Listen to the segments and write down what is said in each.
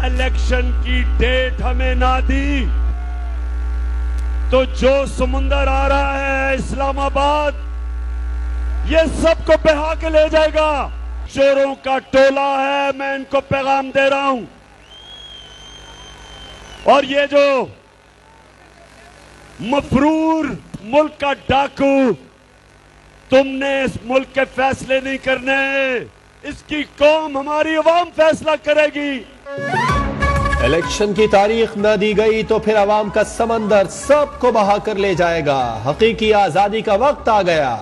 Election की date हमें ना दी तो जो समुंदर आ रहा है इस्लामाबाद, ये सबको बहा के ले जाएगा। चोरों का टोला है, मैं इनको पैगाम दे रहा हूं। और ये जो मफरूर मुल्क का डाकू, तुमने इस मुल्क के फैसले नहीं करने, इसकी कौम, हमारी अवाम फैसला करेगी। इलेक्शन की तारीख न दी गई तो फिर अवाम का समंदर सबको बहा कर ले जाएगा। हकीकी आजादी का वक्त आ गया।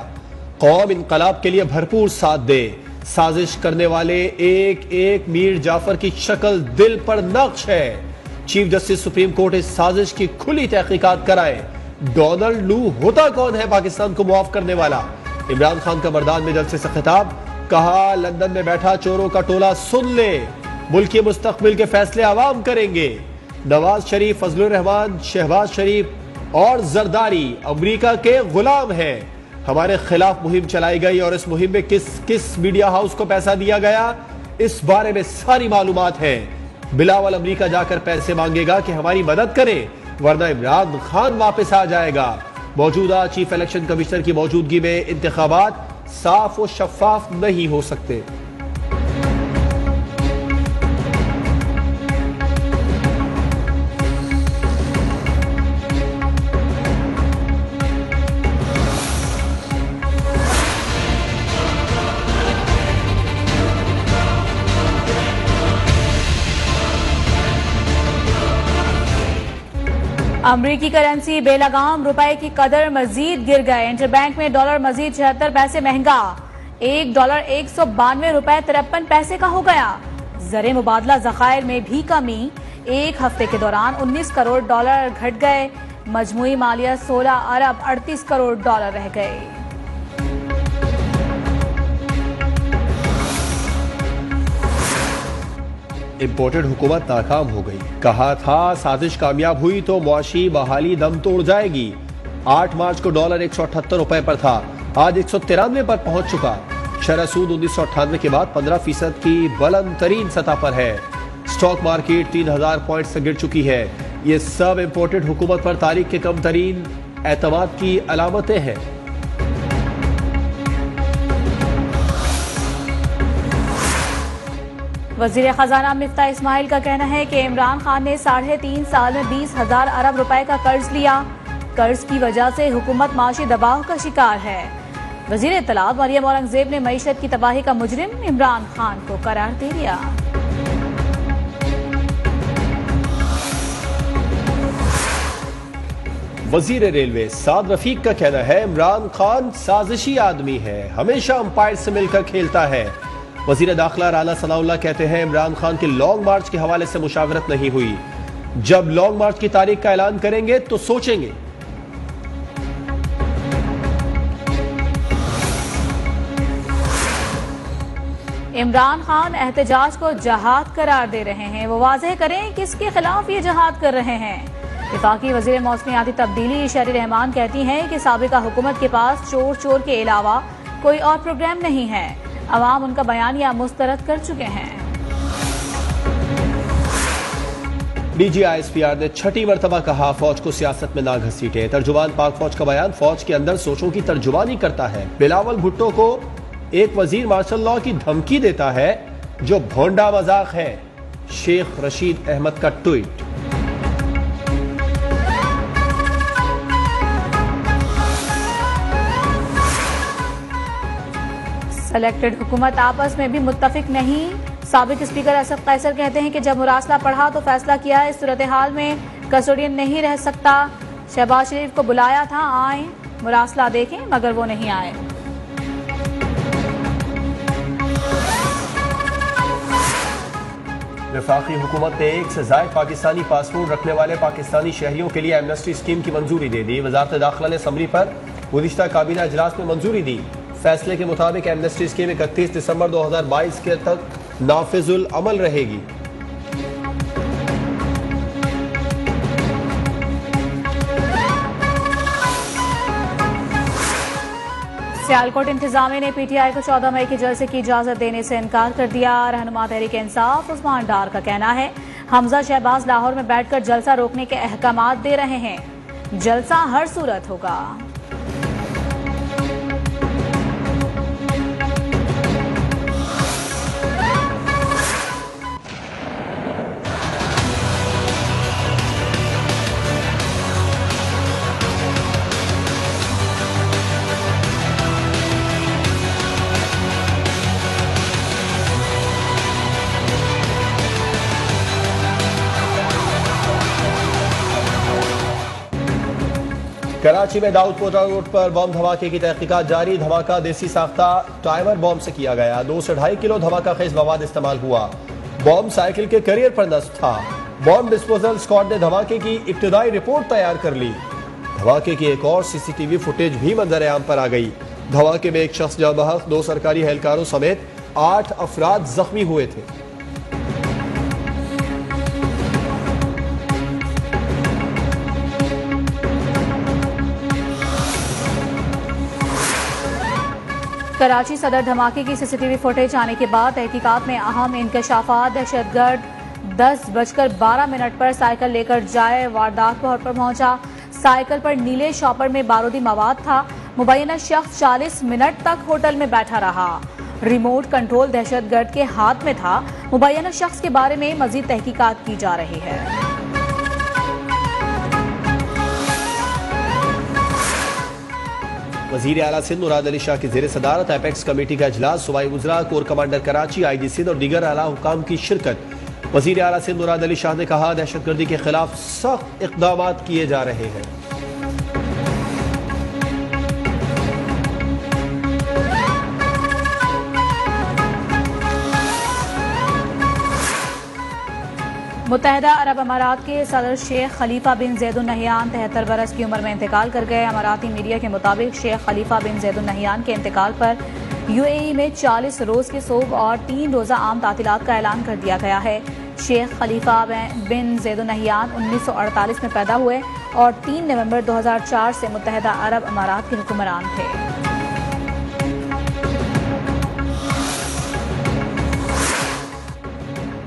कौम इनकलाब के लिए भरपूर साथ दे। साजिश करने वाले एक एक मीर जाफर की शक्ल दिल पर नक्श है। चीफ जस्टिस सुप्रीम कोर्ट इस साजिश की खुली तहकीकात कराए। डोनाल्ड लू होता कौन है पाकिस्तान को मुआफ करने वाला? इमरान खान का मर्दान में जलसे से खिताब, कहा लंदन में बैठा चोरों का टोला सुन ले, मुल्क के मुस्तकबिल के फैसले आवाम करेंगे। नवाज शरीफ, फजलुर रहमान, शहबाज शरीफ और जरदारी अमेरिका के गुलाम हैं। हमारे खिलाफ मुहिम चलाई गई और इस मुहिम में किस किस मीडिया हाउस को पैसा दिया गया, इस बारे में सारी मालूमात है। बिलावल अमेरिका जाकर पैसे मांगेगा कि हमारी मदद करें, वरना इमरान खान वापस आ जाएगा। मौजूदा चीफ इलेक्शन कमिश्नर की मौजूदगी में इंतखाबात साफ और शफाफ नहीं हो सकते। अमरीकी करेंसी बेलगाम रुपए की कदर मजीद गिर गए। इंटरबैंक में डॉलर मजीद 76 पैसे महंगा, $1 192.53 का हो गया। ज़र मुबादला ज़खायर में भी कमी, एक हफ्ते के दौरान $19 करोड़ घट गए। मजमूई मालिया $16 अरब 38 करोड़ रह गए। इंपोर्टेड हुकूमत नाकाम हो गई। कहा था साजिश कामयाब हुई तो मुआशी बहाली दम तोड़ जाएगी। 8 मार्च को डॉलर 178 रुपए पर था, आज 193 पर पहुंच चुका। शरह सूद 1998 के बाद 15% की बुलंद तरीन सतह पर है। स्टॉक मार्केट 3000 पॉइंट से गिर चुकी है। ये सब इंपोर्टेड हुकूमत पर तारीख के कम तरीन एतमाद की अलामतें हैं। वजीर खजाना मिफ्ता इस्माइल का कहना है कि इमरान खान ने 3.5 साल में 20,000 अरब रुपए का कर्ज लिया। कर्ज की वजह से हुकूमत माशी दबाव का शिकार है। वजीर इत्तलात मरियम औरंगजेब ने मईशत की तबाही का मुजरिम इमरान खान को करार दे दिया। वजीर रेलवे साद रफीक का कहना है इमरान खान साजिशी आदमी है, हमेशा अंपायर से मिलकर खेलता है। वजीर दाखिला राना सनाउल्लाह कहते हैं इमरान खान के लॉन्ग मार्च के हवाले से मुशावरत नहीं हुई। जब लॉन्ग मार्च की तारीख का ऐलान करेंगे तो सोचेंगे। इमरान खान एहतजाज को जहाद करार दे रहे हैं। वो वाज़ेह करें किसके खिलाफ ये जहाद कर रहे हैं। वफाकी वजीर मौसमियाती तब्दीली शरी रहमान कहती हैं कि साबिका हुकूमत के पास चोर चोर के अलावा कोई और प्रोग्राम नहीं है। अवाम उनका बयानिया मुस्तरद कर चुके हैं। DGISPR ने 6ठी मरतबा कहा फौज को सियासत में ना घसीटे। तर्जुमान पाक फौज का बयान फौज के अंदर सोचों की तर्जुमानी करता है। बिलावल भुट्टो को एक वजीर मार्शल लॉ की धमकी देता है जो भोंडा मजाक है। शेख रशीद अहमद का ट्वीट। इलेक्टेड हुकूमत आपस में भी मुत्तफिक नहीं। साबिक स्पीकर असद कैसर कहते हैं कि जब मुरासला पढ़ा तो फैसला किया, इस सूरत हाल में कस्टोडियन नहीं रह सकता। शहबाज शरीफ को बुलाया था, आए मुरासला देखें, मगर वो नहीं आए। वफाकी हुकूमत ने 1 से ज़ायद पाकिस्तानी पासपोर्ट रखने वाले पाकिस्तानी शहरियों के लिए एमनेस्टी स्कीम की मंजूरी दे दी। वजारत दाखिला ने असम्बली पर गुज़िश्ता काबीना इजलास में मंजूरी दी। फैसले के मुताबिक एमनेस्टी स्कीम 31 दिसंबर 2022 के तक नाफिजुल अमल रहेगी। सियालकोट इंतजामिया ने पीटीआई को 14 मई के जलसे की इजाजत देने से इनकार कर दिया। रहनुमा तहरीक इंसाफ उस्मान डार का कहना है हमजा शहबाज लाहौर में बैठकर जलसा रोकने के अहकामात दे रहे हैं, जलसा हर सूरत होगा। कराची में दाऊदपोरा रोड पर बम धमाके की तहकीकात जारी। धमाका देसी साख्ता टाइमर बम से किया गया। 2 से 2.5 किलो धमाका खेज मवाद इस्तेमाल हुआ। बम साइकिल के करियर पर नस्ब था। बम डिस्पोजल स्क्वाड ने धमाके की इब्तिदाई रिपोर्ट तैयार कर ली। धमाके की एक और सीसीटीवी फुटेज भी मंजर आम पर आ गई। धमाके में एक शख्स जाँ बहक, 2 सरकारी एहलकारों समेत 8 अफराद जख्मी हुए थे। कराची सदर धमाके की सीसीटीवी फुटेज आने के बाद तहकीकात में अहम इंकशाफात। दहशतगर्द 10:12 पर साइकिल लेकर जाए वारदात पर पहुंचा। साइकिल पर नीले शॉपर में बारूदी मवाद था। मुबैना शख्स 40 मिनट तक होटल में बैठा रहा। रिमोट कंट्रोल दहशतगर्द के हाथ में था। मुबैना शख्स के बारे में मजीद तहकीकात की जा रही है। वजीर आला सिंध मुराद अली शाह की जेर सदारत एपेक्स कमेटी का इजलास। सूबाई वज़रा, core commander Karachi, IG Sindh और दीगर आला हुकाम की शिरकत। वजीर आला सिंध मुराद अली शाह ने कहा दहशतगर्दी के खिलाफ सख्त इक़दाम किए जा रहे हैं। मुत्तहिदा अरब अमारात के सदर शेख खलीफा बिन ज़ैद अल नहयान 73 बरस की उम्र में इंतकाल कर गए। अमाराती मीडिया के मुताबिक शेख खलीफा बिन ज़ैद अल नहयान के इंतकाल पर यूएई में 40 रोज के सोग और 3 रोजा आम तातीलात का ऐलान कर दिया गया है। शेख खलीफा बिन ज़ैद अल नहयान 1948 में पैदा हुए और 3 नवंबर 2004 से मुत्तहिदा अरब अमारात के हुक्मरान थे।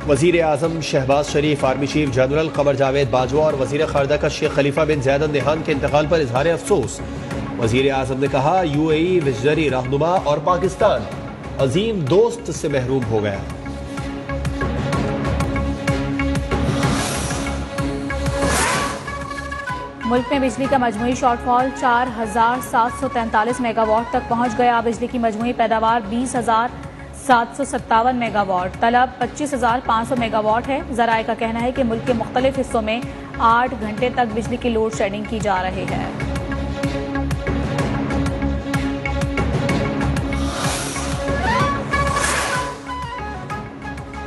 वजीर आजम शहबाज शरीफ, army chief general Qamar Javed Bajwa और वजीर खारजा का शेख खलीफा बिन ज़ैद अल नहयान के इंतकाल पर इजहार अफसोस। वजीर आजम ने कहा यूएई विजनरी रहनुमा और पाकिस्तान अजीम दोस्त से महरूम हो गया। मुल्क में बिजली का मजमूई शॉर्टफॉल 4743 मेगावाट तक पहुंच गया। बिजली की मजमूई पैदावार 20,757 मेगावाट, तलब 25,500 मेगावाट है। ज़राए का कहना है कि मुल्क के मुख्तलिफ हिस्सों में 8 घंटे तक बिजली की लोड शेडिंग की जा रही है।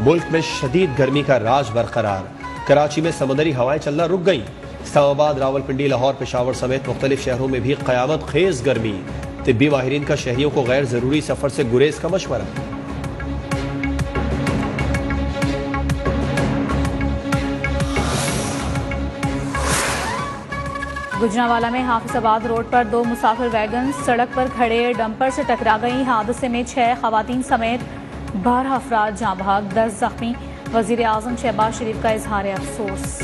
मुल्क में शदीद गर्मी का राज बरकरार। कराची में समुद्री हवाएं चलना रुक गई। इस्लामाबाद, रावलपिंडी, लाहौर, पेशावर समेत मुख्तलिफ शहरों में भी क़यामत खेज गर्मी। तिब्बी माहिरीन का शहरियों को गैर जरूरी सफर से गुरेज का मशवरा। गुजरांवाला में हाफिजाबाद रोड पर 2 मुसाफिर वैगन सड़क पर खड़े डंपर से टकरा गई। हादसे में 6 खवातीन समेत 12 अफराद जाँ बहक, 10 जख्मी। वजीर आजम शहबाज शरीफ का इजहार अफसोस।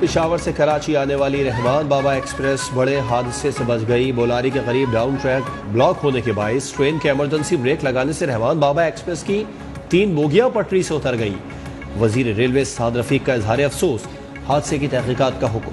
पेशावर से कराची आने वाली रहमान बाबा एक्सप्रेस बड़े हादसे से बच गई। बोलारी के करीब डाउन ट्रैक ब्लॉक होने के बायस ट्रेन के इमरजेंसी ब्रेक लगाने से रहमान बाबा एक्सप्रेस की 3 बोगियां पटरी से उतर गई। वजीर रेलवे साद रफीक का इजहार अफसोस, हादसे की तहकीकात का हुक्म।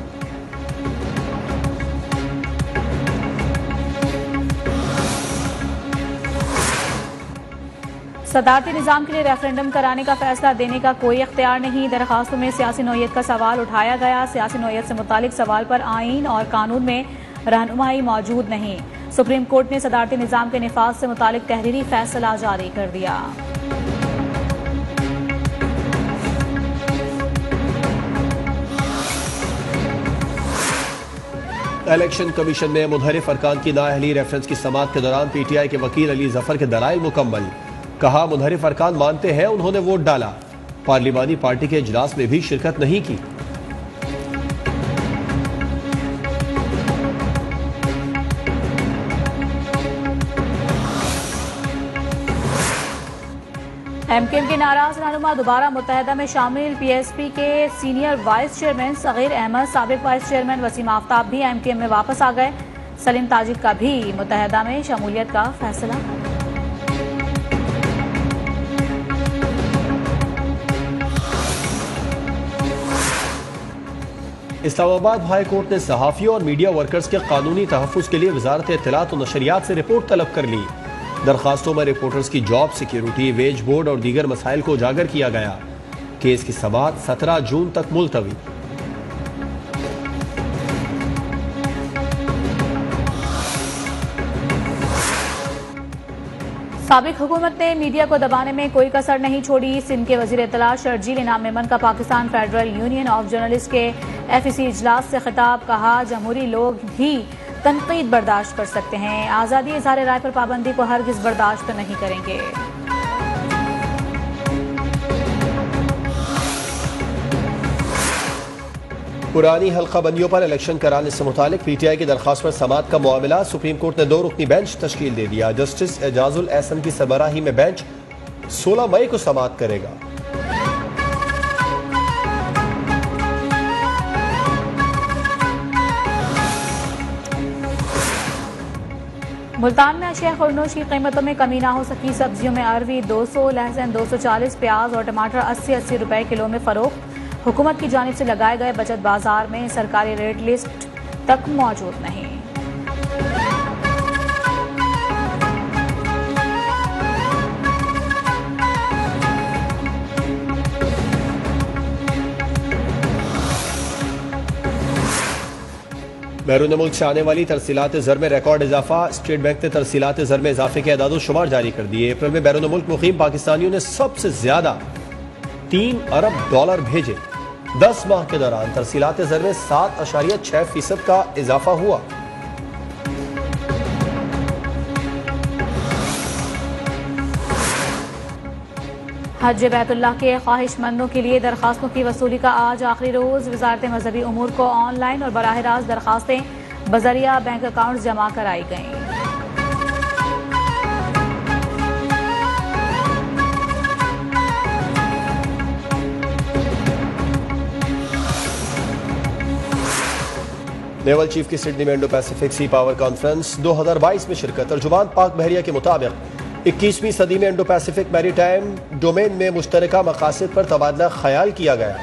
सदारती निजाम के लिए रेफरेंडम कराने का फैसला देने का कोई इख्तियार नहीं। दरखास्तों में सियासी नौयत का सवाल उठाया गया। सियासी नौयत से मुतालिक सवाल पर आईन और कानून में रहनुमाई मौजूद नहीं। सुप्रीम कोर्ट ने सदारती निजाम के निफाज से मुतालिक तहरीरी फैसला जारी कर दिया। इलेक्शन कमीशन में मुनहरिफ अरकान की नाअहली रेफरेंस की समाअत के दौरान पीटीआई के वकील अली जफर के दलाइल मुकम्मल। कहा मुनहरिफ अरकान मानते हैं उन्होंने वोट डाला। पार्लिमानी पार्टी के इजलास में भी शिरकत नहीं की। एमकेएम के नाराज रहनुमा दोबारा मुत्तहदा में शामिल। पीएसपी के senior vice chairman Sagheer Ahmed, साबिक वाइस चेयरमैन वसीम आफ्ताब भी एमकेएम में वापस आ गए। सलीम ताजिर का भी मुत्तहदा में शमूलियत का फैसला। इस्लामाबाद हाई कोर्ट ने सहाफियों और मीडिया वर्कर्स के कानूनी तहफ़्फ़ुज़ के लिए वजारत इत्तलात और नशरियात से रिपोर्ट तलब कर ली। दरखास्तों में रिपोर्टर्स की जॉब सिक्योरिटी, वेज बोर्ड और दीगर मसाइल को उजागर किया गया। केस की समाअत 17 जून तक मुलतवी। साबिक हुकूमत ने मीडिया को दबाने में कोई कसर नहीं छोड़ी। सिंध के वजीर इत्तला शर्जील इनाम मेमन का Pakistan federal union of journalist के FEC इजलास से खिताब। कहा, जमहूरी लोग भी तनकीद बर्दाश्त कर सकते हैं, आज़ादी इज़हार राय पर पाबंदी को हरगिज़ बर्दाश्त नहीं करेंगे। पुरानी हल्का बंदियों पर इलेक्शन कराने से मुतालिक PTI की दरखास्त पर समाअत का मामला। सुप्रीम कोर्ट ने 2 रुकनी बेंच तश्कील दे दिया। जस्टिस एजाजुल एहसन की सरबराही में बेंच 16 मई को समाअत करेगा। मुल्तान में अशिया खुरनोश की कीमतों में कमी ना हो सकी। सब्जियों में अरवी 200, लहसुन 240, प्याज और टमाटर 80-80 रुपए किलो में फरोख्त। हुकूमत की जानिब से लगाए गए बचत बाजार में सरकारी रेट लिस्ट तक मौजूद नहीं। बैरून मुल्क से आने वाली तरसीलात ज़र में रिकॉर्ड इजाफा। स्टेट बैंक ने तरसीलात ज़र में इजाफे के अदाद शुमार जारी कर दिए। अप्रैल में बैरून मुल्क मुकीम पाकिस्तानियों ने सबसे ज्यादा $3 अरब भेजे। 10 माह के दौरान तरसीलात ज़र में 7.6% का इजाफा हुआ। हज बैतुल्लाह के ख्वाहिशमंदों के लिए दरखास्तों की वसूली का आज आखिरी रोज। वजारत मजहबी उमूर को ऑनलाइन और बराह रास्त दरखास्तें बजरिया बैंक अकाउंट जमा कराई गईं। नेवल चीफ की सिडनी में इंडो पैसिफिक सी पावर कॉन्फ्रेंस 2022 में शिरकत। तर्जुमान पाक बहरिया के मुताबिक 21वीं सदी में इंडो पैसिफिक मैरीटाइम डोमेन में मुश्तरका मकासद पर तबादला ख्याल किया गया।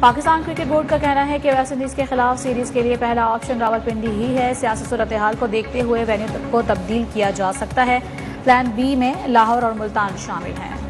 पाकिस्तान क्रिकेट बोर्ड का कहना है कि वेस्ट इंडीज के खिलाफ सीरीज के लिए पहला ऑप्शन रावलपिंडी ही है। सियासी सूरत हाल को देखते हुए वेन्यू को तब्दील किया जा सकता है। प्लान B में लाहौर और मुल्तान शामिल हैं।